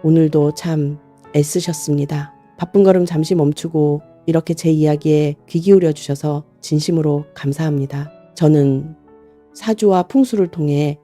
오늘도 참 애쓰셨습니다. 바쁜 걸음 잠시 멈추고 이렇게 제 이야기에 귀 기울여 주셔서 진심으로 감사합니다. 저는 사주와 풍수를 통해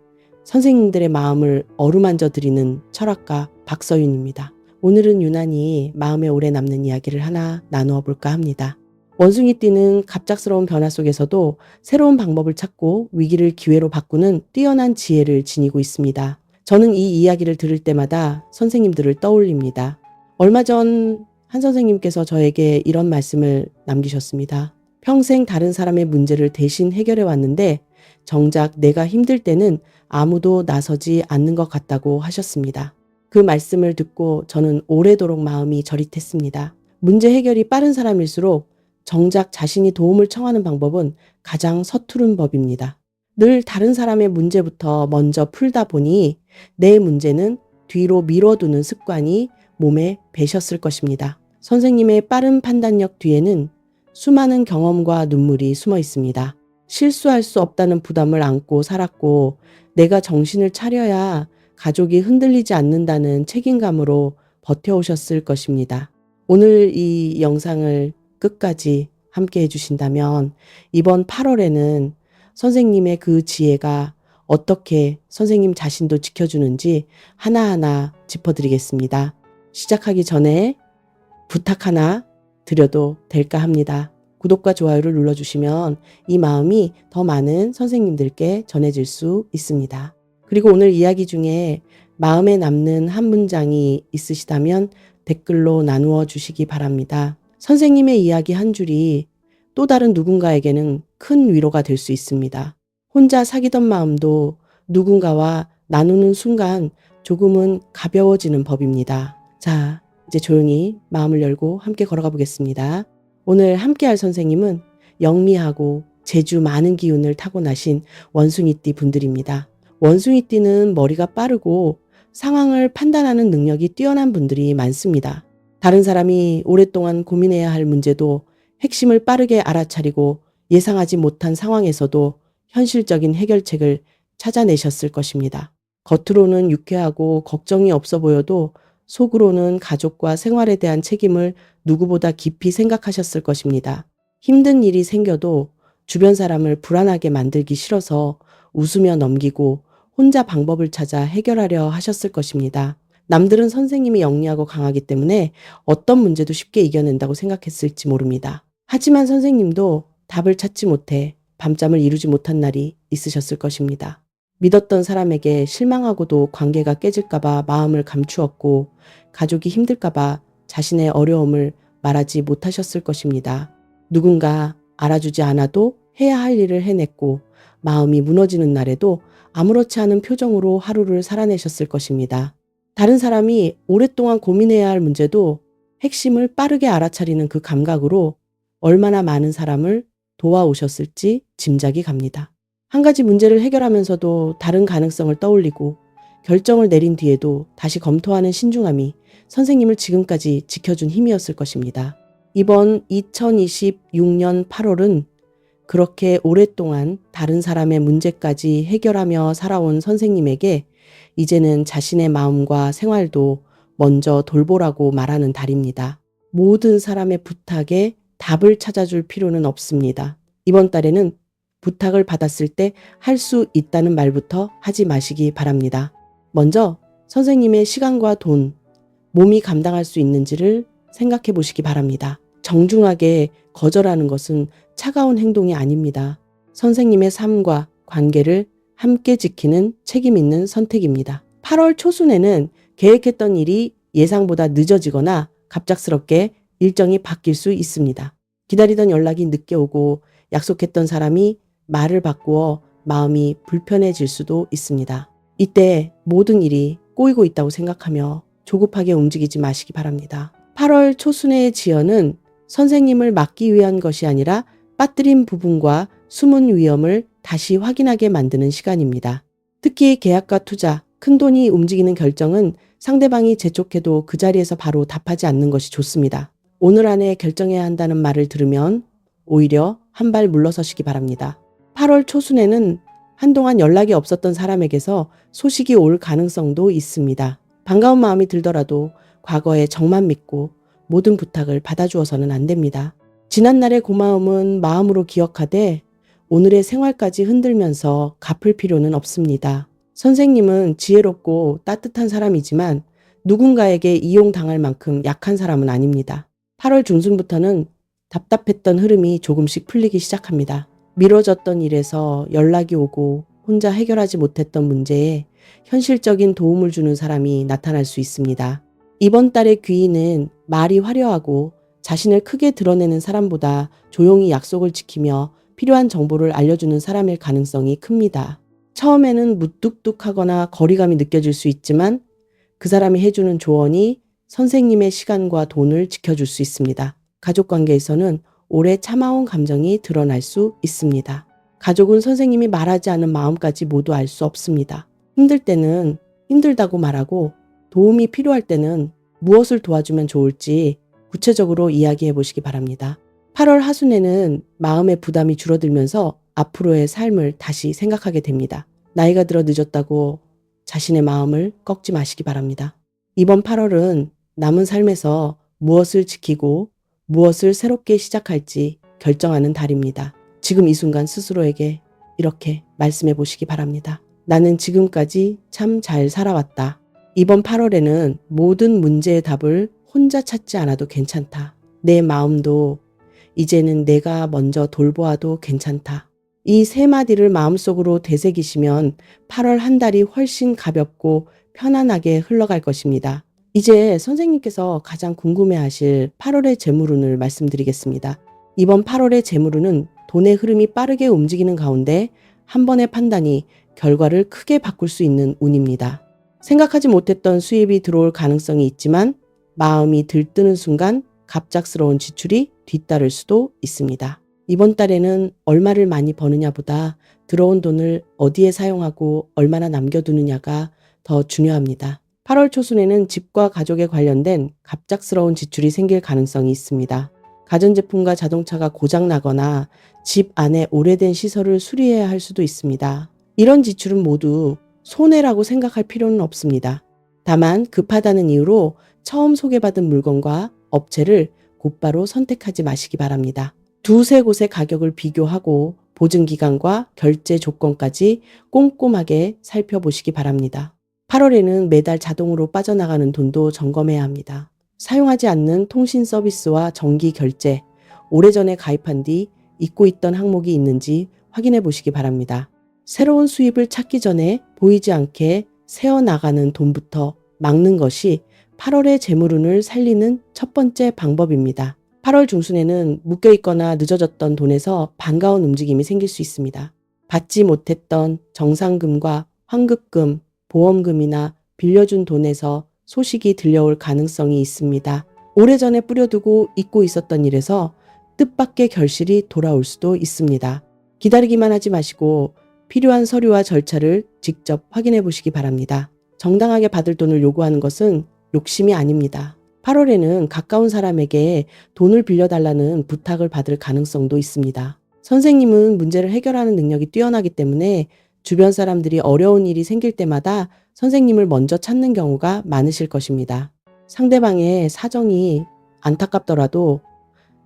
선생님들의 마음을 어루만져 드리는 철학가 박서윤입니다. 오늘은 유난히 마음에 오래 남는 이야기를 하나 나누어 볼까 합니다. 원숭이띠는 갑작스러운 변화 속에서도 새로운 방법을 찾고 위기를 기회로 바꾸는 뛰어난 지혜를 지니고 있습니다. 저는 이 이야기를 들을 때마다 선생님들을 떠올립니다. 얼마 전 한 선생님께서 저에게 이런 말씀을 남기셨습니다. 평생 다른 사람의 문제를 대신 해결해 왔는데 정작 내가 힘들 때는 아무도 나서지 않는 것 같다고 하셨습니다. 그 말씀을 듣고 저는 오래도록 마음이 저릿했습니다. 문제 해결이 빠른 사람일수록 정작 자신이 도움을 청하는 방법은 가장 서투른 법입니다. 늘 다른 사람의 문제부터 먼저 풀다 보니 내 문제는 뒤로 미뤄두는 습관이 몸에 배셨을 것입니다. 선생님의 빠른 판단력 뒤에는 수많은 경험과 눈물이 숨어 있습니다. 실수할 수 없다는 부담을 안고 살았고 내가 정신을 차려야 가족이 흔들리지 않는다는 책임감으로 버텨오셨을 것입니다. 오늘 이 영상을 끝까지 함께 해주신다면 이번 8월에는 선생님의 그 지혜가 어떻게 선생님 자신도 지켜주는지 하나하나 짚어드리겠습니다. 시작하기 전에 부탁 하나 드려도 될까 합니다. 구독과 좋아요를 눌러주시면 이 마음이 더 많은 선생님들께 전해질 수 있습니다. 그리고 오늘 이야기 중에 마음에 남는 한 문장이 있으시다면 댓글로 나누어 주시기 바랍니다. 선생님의 이야기 한 줄이 또 다른 누군가에게는 큰 위로가 될 수 있습니다. 혼자 사귀던 마음도 누군가와 나누는 순간 조금은 가벼워지는 법입니다. 자, 이제 조용히 마음을 열고 함께 걸어가 보겠습니다. 오늘 함께 할 선생님은 영리하고 재주 많은 기운을 타고나신 원숭이띠 분들입니다. 원숭이띠는 머리가 빠르고 상황을 판단하는 능력이 뛰어난 분들이 많습니다. 다른 사람이 오랫동안 고민해야 할 문제도 핵심을 빠르게 알아차리고 예상하지 못한 상황에서도 현실적인 해결책을 찾아내셨을 것입니다. 겉으로는 유쾌하고 걱정이 없어 보여도 속으로는 가족과 생활에 대한 책임을 누구보다 깊이 생각하셨을 것입니다. 힘든 일이 생겨도 주변 사람을 불안하게 만들기 싫어서 웃으며 넘기고 혼자 방법을 찾아 해결하려 하셨을 것입니다. 남들은 선생님이 영리하고 강하기 때문에 어떤 문제도 쉽게 이겨낸다고 생각했을지 모릅니다. 하지만 선생님도 답을 찾지 못해 밤잠을 이루지 못한 날이 있으셨을 것입니다. 믿었던 사람에게 실망하고도 관계가 깨질까봐 마음을 감추었고 가족이 힘들까봐 자신의 어려움을 말하지 못하셨을 것입니다. 누군가 알아주지 않아도 해야 할 일을 해냈고 마음이 무너지는 날에도 아무렇지 않은 표정으로 하루를 살아내셨을 것입니다. 다른 사람이 오랫동안 고민해야 할 문제도 핵심을 빠르게 알아차리는 그 감각으로 얼마나 많은 사람을 도와오셨을지 짐작이 갑니다. 한 가지 문제를 해결하면서도 다른 가능성을 떠올리고 결정을 내린 뒤에도 다시 검토하는 신중함이 선생님을 지금까지 지켜준 힘이었을 것입니다. 이번 2026년 8월은 그렇게 오랫동안 다른 사람의 문제까지 해결하며 살아온 선생님에게 이제는 자신의 마음과 생활도 먼저 돌보라고 말하는 달입니다. 모든 사람의 부탁에 답을 찾아줄 필요는 없습니다. 이번 달에는 부탁을 받았을 때 할 수 있다는 말부터 하지 마시기 바랍니다. 먼저 선생님의 시간과 돈, 몸이 감당할 수 있는지를 생각해 보시기 바랍니다. 정중하게 거절하는 것은 차가운 행동이 아닙니다. 선생님의 삶과 관계를 함께 지키는 책임 있는 선택입니다. 8월 초순에는 계획했던 일이 예상보다 늦어지거나 갑작스럽게 일정이 바뀔 수 있습니다. 기다리던 연락이 늦게 오고 약속했던 사람이 말을 바꾸어 마음이 불편해질 수도 있습니다. 이때 모든 일이 꼬이고 있다고 생각하며 조급하게 움직이지 마시기 바랍니다. 8월 초순의 지연은 선생님을 막기 위한 것이 아니라 빠뜨린 부분과 숨은 위험을 다시 확인하게 만드는 시간입니다. 특히 계약과 투자, 큰돈이 움직이는 결정은 상대방이 재촉해도 그 자리에서 바로 답하지 않는 것이 좋습니다. 오늘 안에 결정해야 한다는 말을 들으면 오히려 한 발 물러서시기 바랍니다. 8월 초순에는 한동안 연락이 없었던 사람에게서 소식이 올 가능성도 있습니다. 반가운 마음이 들더라도 과거의 정만 믿고 모든 부탁을 받아주어서는 안 됩니다. 지난날의 고마움은 마음으로 기억하되 오늘의 생활까지 흔들면서 갚을 필요는 없습니다. 선생님은 지혜롭고 따뜻한 사람이지만 누군가에게 이용당할 만큼 약한 사람은 아닙니다. 8월 중순부터는 답답했던 흐름이 조금씩 풀리기 시작합니다. 미뤄졌던 일에서 연락이 오고 혼자 해결하지 못했던 문제에 현실적인 도움을 주는 사람이 나타날 수 있습니다. 이번 달의 귀인은 말이 화려하고 자신을 크게 드러내는 사람보다 조용히 약속을 지키며 필요한 정보를 알려주는 사람일 가능성이 큽니다. 처음에는 무뚝뚝하거나 거리감이 느껴질 수 있지만 그 사람이 해주는 조언이 선생님의 시간과 돈을 지켜줄 수 있습니다. 가족 관계에서는 오래 참아온 감정이 드러날 수 있습니다. 가족은 선생님이 말하지 않은 마음까지 모두 알 수 없습니다. 힘들 때는 힘들다고 말하고 도움이 필요할 때는 무엇을 도와주면 좋을지 구체적으로 이야기해 보시기 바랍니다. 8월 하순에는 마음의 부담이 줄어들면서 앞으로의 삶을 다시 생각하게 됩니다. 나이가 들어 늦었다고 자신의 마음을 꺾지 마시기 바랍니다. 이번 8월은 남은 삶에서 무엇을 지키고 무엇을 새롭게 시작할지 결정하는 달입니다. 지금 이 순간 스스로에게 이렇게 말씀해 보시기 바랍니다. 나는 지금까지 참 잘 살아왔다. 이번 8월에는 모든 문제의 답을 혼자 찾지 않아도 괜찮다. 내 마음도 이제는 내가 먼저 돌보아도 괜찮다. 이 세 마디를 마음속으로 되새기시면 8월 한 달이 훨씬 가볍고 편안하게 흘러갈 것입니다. 이제 선생님께서 가장 궁금해하실 8월의 재물운을 말씀드리겠습니다. 이번 8월의 재물운은 돈의 흐름이 빠르게 움직이는 가운데 한 번의 판단이 결과를 크게 바꿀 수 있는 운입니다. 생각하지 못했던 수입이 들어올 가능성이 있지만 마음이 들뜨는 순간 갑작스러운 지출이 뒤따를 수도 있습니다. 이번 달에는 얼마를 많이 버느냐보다 들어온 돈을 어디에 사용하고 얼마나 남겨두느냐가 더 중요합니다. 8월 초순에는 집과 가족에 관련된 갑작스러운 지출이 생길 가능성이 있습니다. 가전제품과 자동차가 고장나거나 집 안에 오래된 시설을 수리해야 할 수도 있습니다. 이런 지출은 모두 손해라고 생각할 필요는 없습니다. 다만 급하다는 이유로 처음 소개받은 물건과 업체를 곧바로 선택하지 마시기 바랍니다. 두세 곳의 가격을 비교하고 보증기간과 결제 조건까지 꼼꼼하게 살펴보시기 바랍니다. 8월에는 매달 자동으로 빠져나가는 돈도 점검해야 합니다. 사용하지 않는 통신 서비스와 정기 결제, 오래전에 가입한 뒤 잊고 있던 항목이 있는지 확인해 보시기 바랍니다. 새로운 수입을 찾기 전에 보이지 않게 새어나가는 돈부터 막는 것이 8월의 재물운을 살리는 첫 번째 방법입니다. 8월 중순에는 묶여있거나 늦어졌던 돈에서 반가운 움직임이 생길 수 있습니다. 받지 못했던 정상금과 환급금, 보험금이나 빌려준 돈에서 소식이 들려올 가능성이 있습니다. 오래전에 뿌려두고 잊고 있었던 일에서 뜻밖의 결실이 돌아올 수도 있습니다. 기다리기만 하지 마시고 필요한 서류와 절차를 직접 확인해 보시기 바랍니다. 정당하게 받을 돈을 요구하는 것은 욕심이 아닙니다. 8월에는 가까운 사람에게 돈을 빌려달라는 부탁을 받을 가능성도 있습니다. 선생님은 문제를 해결하는 능력이 뛰어나기 때문에 주변 사람들이 어려운 일이 생길 때마다 선생님을 먼저 찾는 경우가 많으실 것입니다. 상대방의 사정이 안타깝더라도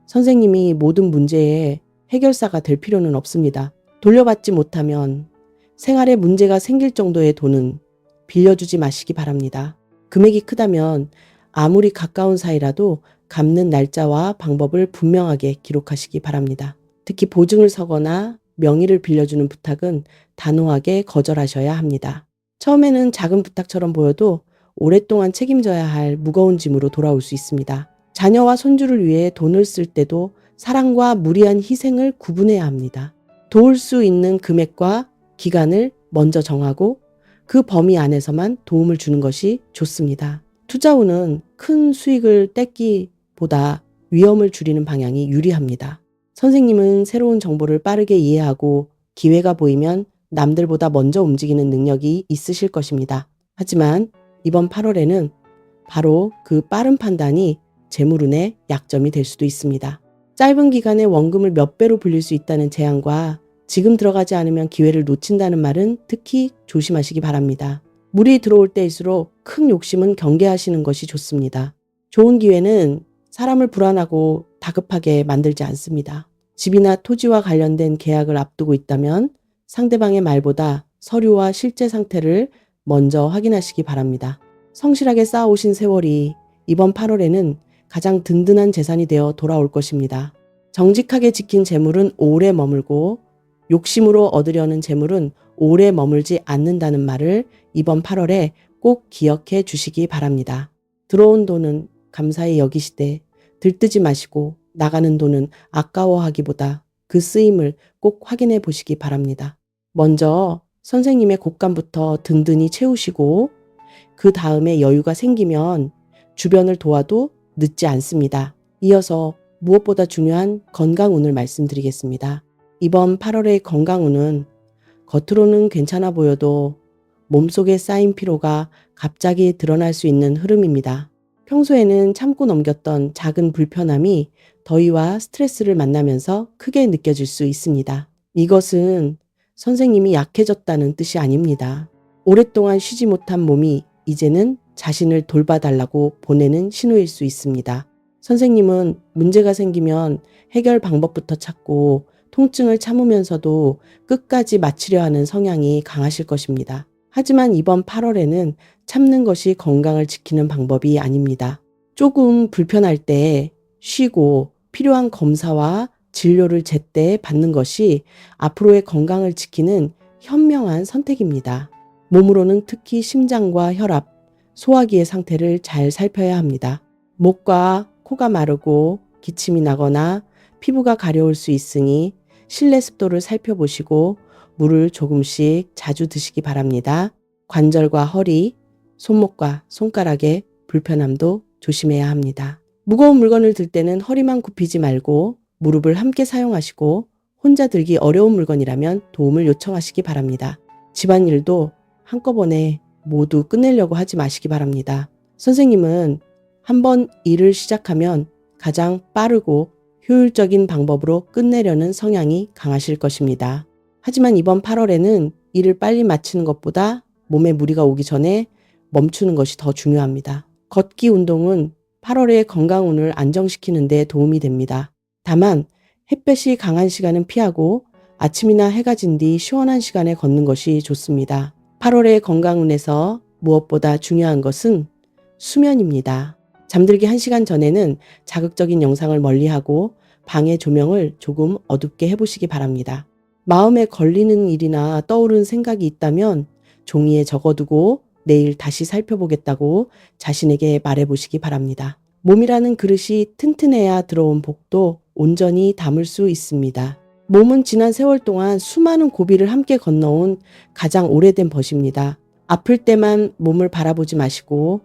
선생님이 모든 문제의 해결사가 될 필요는 없습니다. 돌려받지 못하면 생활에 문제가 생길 정도의 돈은 빌려주지 마시기 바랍니다. 금액이 크다면 아무리 가까운 사이라도 갚는 날짜와 방법을 분명하게 기록하시기 바랍니다. 특히 보증을 서거나 명의를 빌려주는 부탁은 단호하게 거절하셔야 합니다. 처음에는 작은 부탁처럼 보여도 오랫동안 책임져야 할 무거운 짐으로 돌아올 수 있습니다. 자녀와 손주를 위해 돈을 쓸 때도 사랑과 무리한 희생을 구분해야 합니다. 도울 수 있는 금액과 기간을 먼저 정하고 그 범위 안에서만 도움을 주는 것이 좋습니다. 투자운은 큰 수익을 떼기보다 위험을 줄이는 방향이 유리합니다. 선생님은 새로운 정보를 빠르게 이해하고 기회가 보이면 남들보다 먼저 움직이는 능력이 있으실 것입니다. 하지만 이번 8월에는 바로 그 빠른 판단이 재물운의 약점이 될 수도 있습니다. 짧은 기간에 원금을 몇 배로 불릴 수 있다는 제안과 지금 들어가지 않으면 기회를 놓친다는 말은 특히 조심하시기 바랍니다. 물이 들어올 때일수록 큰 욕심은 경계하시는 것이 좋습니다. 좋은 기회는 사람을 불안하고 다급하게 만들지 않습니다. 집이나 토지와 관련된 계약을 앞두고 있다면 상대방의 말보다 서류와 실제 상태를 먼저 확인하시기 바랍니다. 성실하게 쌓아오신 세월이 이번 8월에는 가장 든든한 재산이 되어 돌아올 것입니다. 정직하게 지킨 재물은 오래 머물고 욕심으로 얻으려는 재물은 오래 머물지 않는다는 말을 이번 8월에 꼭 기억해 주시기 바랍니다. 들어온 돈은 감사히 여기시되 들뜨지 마시고 나가는 돈은 아까워하기보다 그 쓰임을 꼭 확인해 보시기 바랍니다. 먼저 선생님의 곳간부터 든든히 채우시고 그 다음에 여유가 생기면 주변을 도와도 늦지 않습니다. 이어서 무엇보다 중요한 건강운을 말씀드리겠습니다. 이번 8월의 건강운은 겉으로는 괜찮아 보여도 몸속에 쌓인 피로가 갑자기 드러날 수 있는 흐름입니다. 평소에는 참고 넘겼던 작은 불편함이 더위와 스트레스를 만나면서 크게 느껴질 수 있습니다. 이것은 선생님이 약해졌다는 뜻이 아닙니다. 오랫동안 쉬지 못한 몸이 이제는 자신을 돌봐달라고 보내는 신호일 수 있습니다. 선생님은 문제가 생기면 해결 방법부터 찾고 통증을 참으면서도 끝까지 마치려 하는 성향이 강하실 것입니다. 하지만 이번 8월에는 참는 것이 건강을 지키는 방법이 아닙니다. 조금 불편할 때 쉬고 필요한 검사와 진료를 제때 받는 것이 앞으로의 건강을 지키는 현명한 선택입니다. 몸으로는 특히 심장과 혈압, 소화기의 상태를 잘 살펴야 합니다. 목과 코가 마르고 기침이 나거나 피부가 가려울 수 있으니 실내 습도를 살펴보시고 물을 조금씩 자주 드시기 바랍니다. 관절과 허리, 손목과 손가락의 불편함도 조심해야 합니다. 무거운 물건을 들 때는 허리만 굽히지 말고 무릎을 함께 사용하시고 혼자 들기 어려운 물건이라면 도움을 요청하시기 바랍니다. 집안일도 한꺼번에 모두 끝내려고 하지 마시기 바랍니다. 선생님은 한번 일을 시작하면 가장 빠르고 효율적인 방법으로 끝내려는 성향이 강하실 것입니다. 하지만 이번 8월에는 일을 빨리 마치는 것보다 몸에 무리가 오기 전에 멈추는 것이 더 중요합니다. 걷기 운동은 8월의 건강운을 안정시키는 데 도움이 됩니다. 다만 햇볕이 강한 시간은 피하고 아침이나 해가 진 뒤 시원한 시간에 걷는 것이 좋습니다. 8월의 건강운에서 무엇보다 중요한 것은 수면입니다. 잠들기 1시간 전에는 자극적인 영상을 멀리하고 방의 조명을 조금 어둡게 해보시기 바랍니다. 마음에 걸리는 일이나 떠오르는 생각이 있다면 종이에 적어두고 내일 다시 살펴보겠다고 자신에게 말해보시기 바랍니다. 몸이라는 그릇이 튼튼해야 들어온 복도 온전히 담을 수 있습니다. 몸은 지난 세월 동안 수많은 고비를 함께 건너온 가장 오래된 벗입니다. 아플 때만 몸을 바라보지 마시고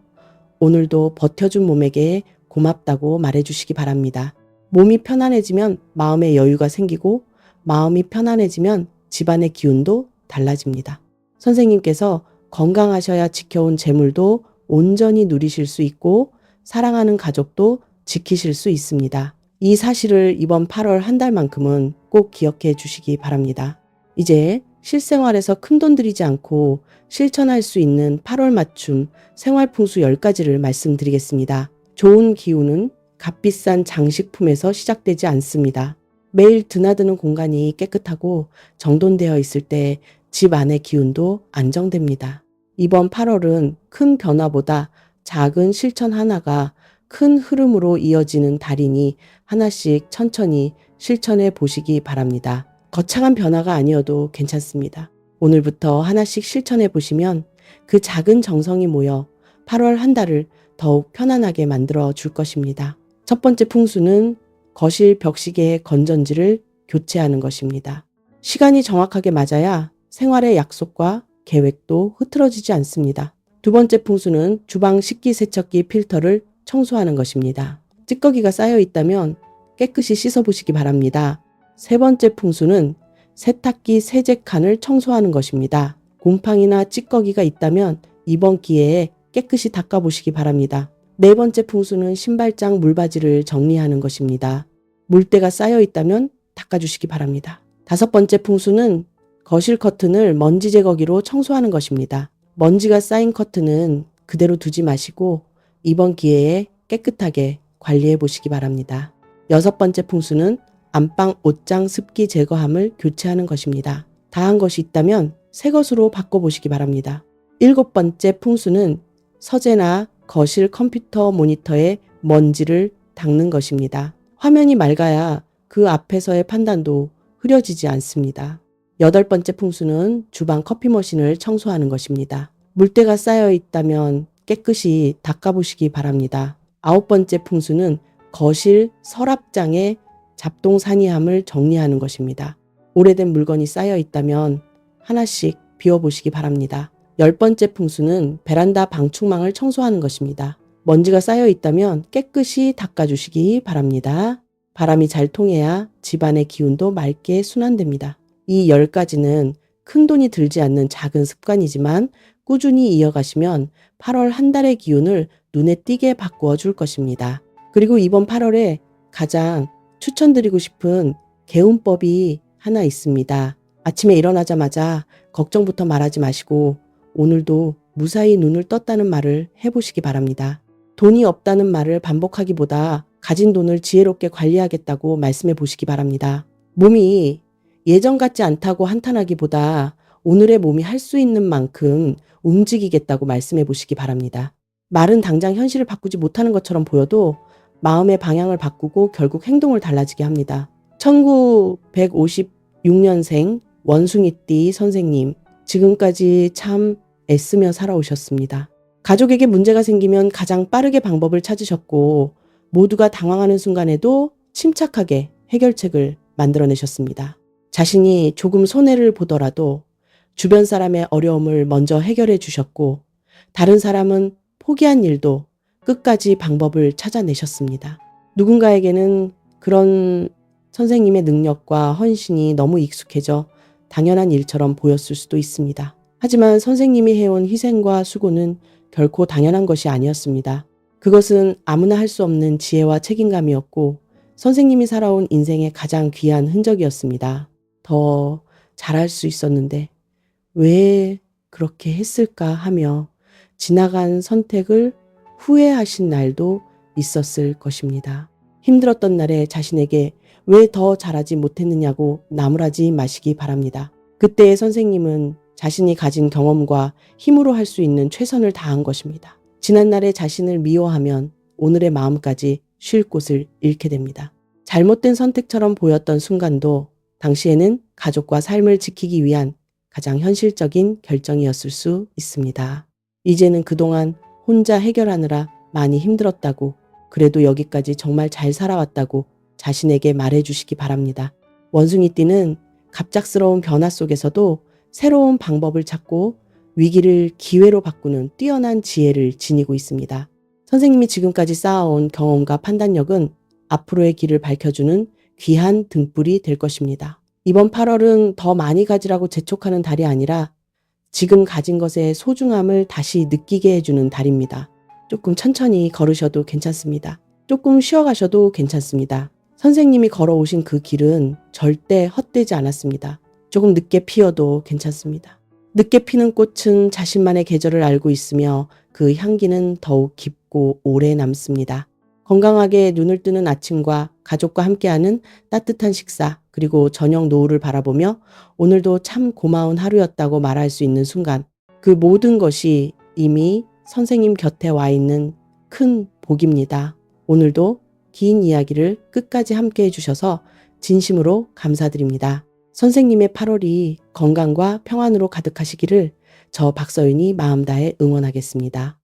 오늘도 버텨준 몸에게 고맙다고 말해주시기 바랍니다. 몸이 편안해지면 마음의 여유가 생기고 마음이 편안해지면 집안의 기운도 달라집니다. 선생님께서 건강하셔야 지켜온 재물도 온전히 누리실 수 있고 사랑하는 가족도 지키실 수 있습니다. 이 사실을 이번 8월 한 달만큼은 꼭 기억해 주시기 바랍니다. 이제 실생활에서 큰돈 들이지 않고 실천할 수 있는 8월 맞춤 생활풍수 10가지를 말씀드리겠습니다. 좋은 기운은 값비싼 장식품에서 시작되지 않습니다. 매일 드나드는 공간이 깨끗하고 정돈되어 있을 때 집 안의 기운도 안정됩니다. 이번 8월은 큰 변화보다 작은 실천 하나가 큰 흐름으로 이어지는 달이니 하나씩 천천히 실천해 보시기 바랍니다. 거창한 변화가 아니어도 괜찮습니다. 오늘부터 하나씩 실천해 보시면 그 작은 정성이 모여 8월 한 달을 더욱 편안하게 만들어 줄 것입니다. 첫 번째 풍수는 거실 벽시계의 건전지를 교체하는 것입니다. 시간이 정확하게 맞아야 생활의 약속과 계획도 흐트러지지 않습니다. 두 번째 풍수는 주방 식기세척기 필터를 청소하는 것입니다. 찌꺼기가 쌓여 있다면 깨끗이 씻어보시기 바랍니다. 세 번째 풍수는 세탁기 세제칸을 청소하는 것입니다. 곰팡이나 찌꺼기가 있다면 이번 기회에 깨끗이 닦아보시기 바랍니다. 네 번째 풍수는 신발장 물바지를 정리하는 것입니다. 물때가 쌓여 있다면 닦아주시기 바랍니다. 다섯 번째 풍수는 거실 커튼을 먼지 제거기로 청소하는 것입니다. 먼지가 쌓인 커튼은 그대로 두지 마시고 이번 기회에 깨끗하게 관리해 보시기 바랍니다. 6번째 풍수는 안방 옷장 습기 제거함을 교체하는 것입니다. 다 한 것이 있다면 새 것으로 바꿔보시기 바랍니다. 7번째 풍수는 서재나 거실 컴퓨터 모니터에 먼지를 닦는 것입니다. 화면이 맑아야 그 앞에서의 판단도 흐려지지 않습니다. 8번째 풍수는 주방 커피 머신을 청소하는 것입니다. 물때가 쌓여 있다면 깨끗이 닦아보시기 바랍니다. 9번째 풍수는 거실 서랍장의 잡동 사니함을 정리하는 것입니다. 오래된 물건이 쌓여 있다면 하나씩 비워보시기 바랍니다. 10번째 풍수는 베란다 방충망을 청소하는 것입니다. 먼지가 쌓여 있다면 깨끗이 닦아주시기 바랍니다. 바람이 잘 통해야 집안의 기운도 맑게 순환됩니다. 이 10가지는 큰 돈이 들지 않는 작은 습관이지만 꾸준히 이어가시면 8월 한 달의 기운을 눈에 띄게 바꾸어 줄 것입니다. 그리고 이번 8월에 가장 추천드리고 싶은 개운법이 하나 있습니다. 아침에 일어나자마자 걱정부터 말하지 마시고 오늘도 무사히 눈을 떴다는 말을 해보시기 바랍니다. 돈이 없다는 말을 반복하기보다 가진 돈을 지혜롭게 관리하겠다고 말씀해 보시기 바랍니다. 몸이 예전 같지 않다고 한탄하기보다 오늘의 몸이 할 수 있는 만큼 움직이겠다고 말씀해 보시기 바랍니다. 말은 당장 현실을 바꾸지 못하는 것처럼 보여도 마음의 방향을 바꾸고 결국 행동을 달라지게 합니다. 1956년생 원숭이띠 선생님, 지금까지 참 애쓰며 살아오셨습니다. 가족에게 문제가 생기면 가장 빠르게 방법을 찾으셨고 모두가 당황하는 순간에도 침착하게 해결책을 만들어내셨습니다. 자신이 조금 손해를 보더라도 주변 사람의 어려움을 먼저 해결해 주셨고 다른 사람은 포기한 일도 끝까지 방법을 찾아내셨습니다. 누군가에게는 그런 선생님의 능력과 헌신이 너무 익숙해져 당연한 일처럼 보였을 수도 있습니다. 하지만 선생님이 해온 희생과 수고는 결코 당연한 것이 아니었습니다. 그것은 아무나 할 수 없는 지혜와 책임감이었고 선생님이 살아온 인생의 가장 귀한 흔적이었습니다. 더 잘할 수 있었는데 왜 그렇게 했을까 하며 지나간 선택을 후회하신 날도 있었을 것입니다. 힘들었던 날에 자신에게 왜 더 잘하지 못했느냐고 나무라지 마시기 바랍니다. 그때의 선생님은 자신이 가진 경험과 힘으로 할 수 있는 최선을 다한 것입니다. 지난날의 자신을 미워하면 오늘의 마음까지 쉴 곳을 잃게 됩니다. 잘못된 선택처럼 보였던 순간도 당시에는 가족과 삶을 지키기 위한 가장 현실적인 결정이었을 수 있습니다. 이제는 그동안 혼자 해결하느라 많이 힘들었다고, 그래도 여기까지 정말 잘 살아왔다고 자신에게 말해주시기 바랍니다. 원숭이띠는 갑작스러운 변화 속에서도 새로운 방법을 찾고 위기를 기회로 바꾸는 뛰어난 지혜를 지니고 있습니다. 선생님이 지금까지 쌓아온 경험과 판단력은 앞으로의 길을 밝혀주는 귀한 등불이 될 것입니다. 이번 8월은 더 많이 가지라고 재촉하는 달이 아니라 지금 가진 것의 소중함을 다시 느끼게 해주는 달입니다. 조금 천천히 걸으셔도 괜찮습니다. 조금 쉬어가셔도 괜찮습니다. 선생님이 걸어오신 그 길은 절대 헛되지 않았습니다. 조금 늦게 피어도 괜찮습니다. 늦게 피는 꽃은 자신만의 계절을 알고 있으며 그 향기는 더욱 깊고 오래 남습니다. 건강하게 눈을 뜨는 아침과 가족과 함께하는 따뜻한 식사, 그리고 저녁 노을을 바라보며 오늘도 참 고마운 하루였다고 말할 수 있는 순간, 그 모든 것이 이미 선생님 곁에 와 있는 큰 복입니다. 오늘도 긴 이야기를 끝까지 함께 해주셔서 진심으로 감사드립니다. 선생님의 8월이 건강과 평안으로 가득하시기를 저 박서윤이 마음 다해 응원하겠습니다.